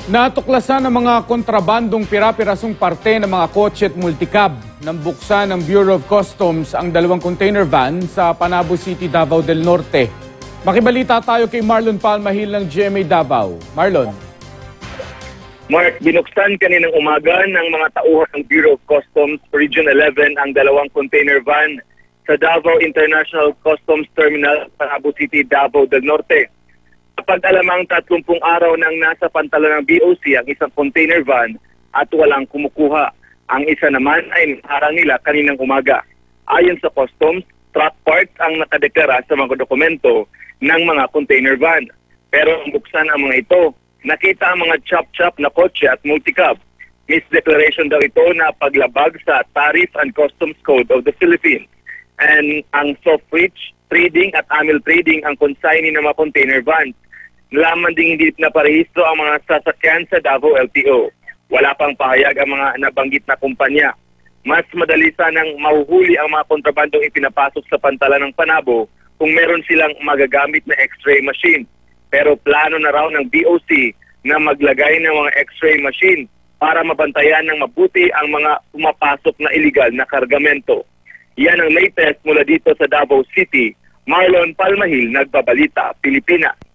Natuklasan ng mga kontrabandong pira-pirasong parte ng mga kotse at multicab nang buksan ng Bureau of Customs ang dalawang container van sa Panabo City, Davao del Norte. Makibalita tayo kay Marlon Palmahil ng GMA Davao. Marlon. Mark, binuksan kaninang umaga ng mga tauhan ng Bureau of Customs Region 11 ang dalawang container van sa Davao International Customs Terminal, Panabo City, Davao del Norte. Kapag alamang 30 araw nang nasa pantalan ng BOC ang isang container van at walang kumukuha. Ang isa naman ay naharang nila kaninang umaga. Ayon sa customs, truck parts ang nakadeklara sa mga dokumento ng mga container van. Pero ang buksan ang mga ito, nakita ang mga chop-chop na kotse at multicab. Misdeclaration daw ito na paglabag sa Tariff and Customs Code of the Philippines. And ang soft reach trading at amil trading ang consignee ng mga container vans. Nalaman ding hindi na parehistro ang mga sasakyan sa Davao LTO. Wala pang pahayag ang mga nabanggit na kumpanya. Mas madali sanang mahuhuli ang mga kontrabandong ipinapasok sa pantalan ng Panabo kung meron silang magagamit na x-ray machine. Pero plano na raw ng BOC na maglagay ng mga x-ray machine para mabantayan ng mabuti ang mga pumapasok na iligal na kargamento. Yan ang latest mula dito sa Davao City. Marlon Palmahil, Nagbabalita, Pilipinas.